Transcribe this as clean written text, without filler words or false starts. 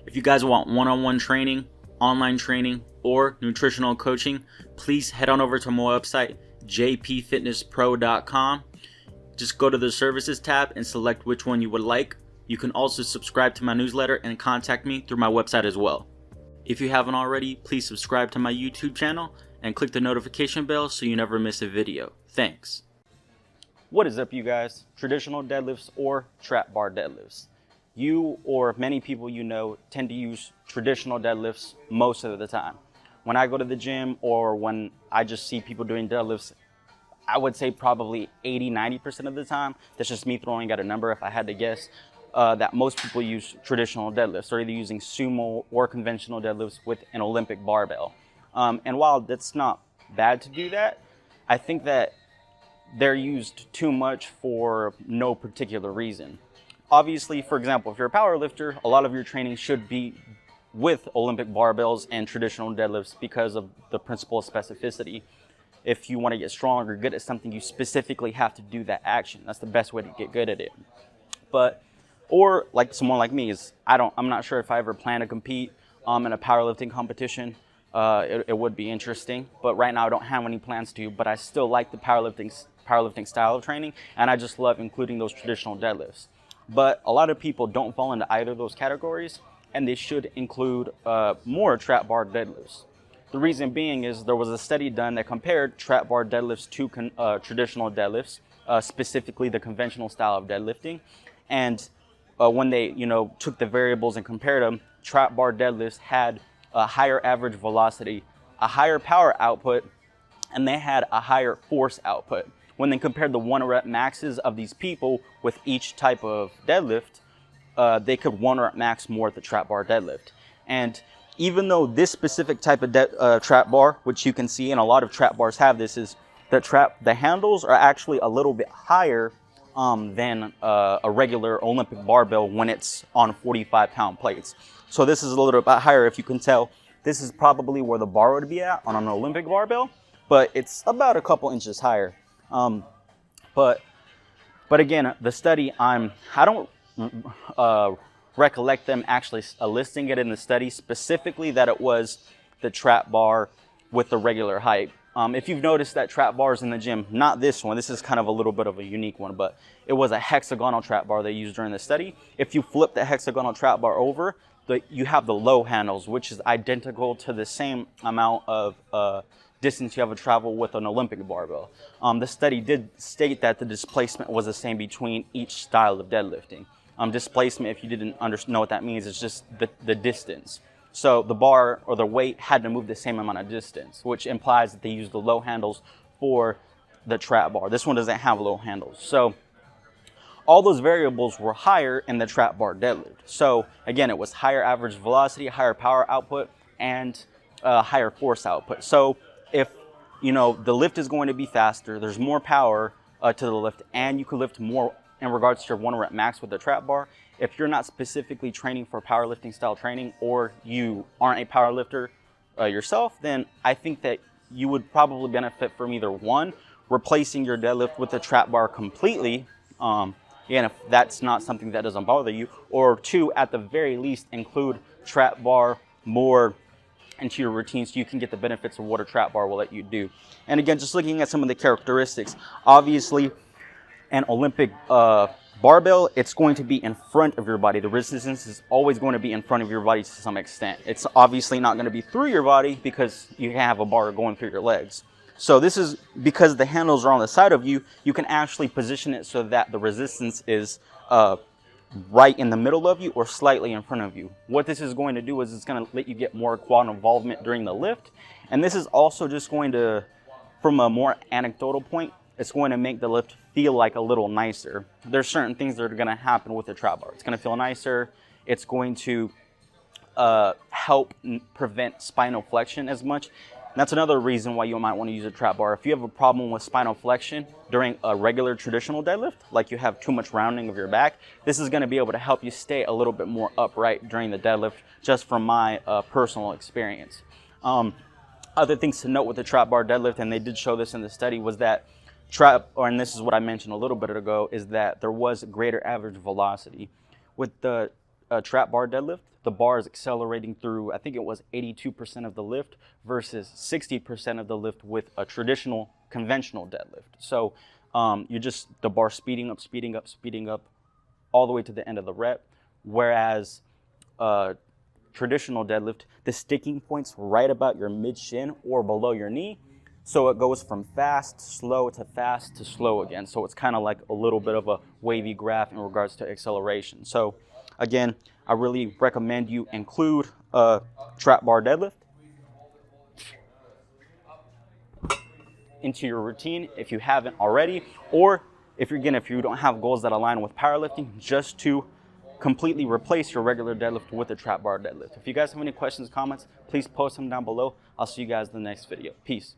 If you guys want one-on-one training, online training, or nutritional coaching, please head on over to my website, jpfitnesspro.com. Just go to the services tab and select which one you would like. You can also subscribe to my newsletter and contact me through my website as well. If you haven't already, please subscribe to my YouTube channel and click the notification bell so you never miss a video. Thanks. What is up, you guys? Traditional deadlifts or trap bar deadlifts? You or many people you know tend to use traditional deadlifts most of the time. When I go to the gym or when I just see people doing deadlifts, I would say probably 80–90% of the time, that's just me throwing out a number if I had to guess, that most people use traditional deadlifts. They're either using sumo or conventional deadlifts with an Olympic barbell. And while that's not bad to do that, I think that they're used too much for no particular reason. Obviously, for example, if you're a power lifter, a lot of your training should be with Olympic barbells and traditional deadlifts because of the principle of specificity. If you want to get strong or good at something, you specifically have to do that action. That's the best way to get good at it. Or like someone like me I'm not sure if I ever plan to compete in a powerlifting competition. It would be interesting, but right now I don't have any plans to, but I still like the powerlifting style of training, and I just love including those traditional deadlifts. But a lot of people don't fall into either of those categories, and they should include more trap bar deadlifts. The reason being is there was a study done that compared trap bar deadlifts to traditional deadlifts, specifically the conventional style of deadlifting. And when they took the variables and compared them, trap bar deadlifts had a higher average velocity, a higher power output, and they had a higher force output. When they compared the 1 rep maxes of these people with each type of deadlift, they could 1 rep max more at the trap bar deadlift. And even though this specific type of trap bar, which you can see, and a lot of trap bars have this, is the handles are actually a little bit higher than a regular Olympic barbell when it's on 45-pound plates. So this is a little bit higher. If you can tell, this is probably where the bar would be at on an Olympic barbell, but it's about a couple inches higher. But again, the study, I don't recollect them actually listing it in the study specifically that it was the trap bar with the regular height. If you've noticed that trap bars in the gym, not this one, this is kind of a little bit of a unique one, but it was a hexagonal trap bar they used during the study. If you flip the hexagonal trap bar over, you have the low handles, which is identical to the same amount of distance you have to travel with an Olympic barbell. The study did state that the displacement was the same between each style of deadlifting. Displacement, if you didn't know what that means, is just the distance. So the bar or the weight had to move the same amount of distance, which implies that they used the low handles for the trap bar. This one doesn't have low handles. So all those variables were higher in the trap bar deadlift. So again, it was higher average velocity, higher power output, and higher force output. So if the lift is going to be faster, there's more power to the lift, and you can lift more in regards to your 1 rep max with the trap bar. If you're not specifically training for powerlifting style training, or you aren't a powerlifter yourself, then I think that you would probably benefit from either one, replacing your deadlift with the trap bar completely, and if that's not something that doesn't bother you, or two, at the very least, include trap bar more into your routine so you can get the benefits of what a trap bar will let you do. And again, just looking at some of the characteristics, obviously an Olympic barbell, it's going to be in front of your body. The resistance is always going to be in front of your body to some extent. It's obviously not going to be through your body because you have a bar going through your legs. So this is because the handles are on the side of you, you can actually position it so that the resistance is right in the middle of you or slightly in front of you. What this is going to do is it's going to let you get more quad involvement during the lift. And this is also just going to, from a more anecdotal point, it's going to make the lift feel like a little nicer. There's certain things that are going to happen with the trap bar. It's going to feel nicer. It's going to help prevent spinal flexion as much. And that's another reason why you might want to use a trap bar. If you have a problem with spinal flexion during a regular traditional deadlift, like you have too much rounding of your back, this is going to be able to help you stay a little bit more upright during the deadlift, just from my personal experience. Other things to note with the trap bar deadlift, and they did show this in the study, was that and this is what I mentioned a little bit ago, is that there was greater average velocity. With the trap bar deadlift, the bar is accelerating through, I think it was 82% of the lift versus 60% of the lift with a traditional conventional deadlift. So you're just the bar speeding up, speeding up, speeding up all the way to the end of the rep. Whereas traditional deadlift, the sticking point's right about your mid shin or below your knee. So it goes from fast to slow again. So it's kind of like a little bit of a wavy graph in regards to acceleration. So again, I really recommend you include a trap bar deadlift into your routine if you haven't already, or if you don't have goals that align with powerlifting, just to completely replace your regular deadlift with a trap bar deadlift. If you guys have any questions, comments, please post them down below. I'll see you guys in the next video. Peace.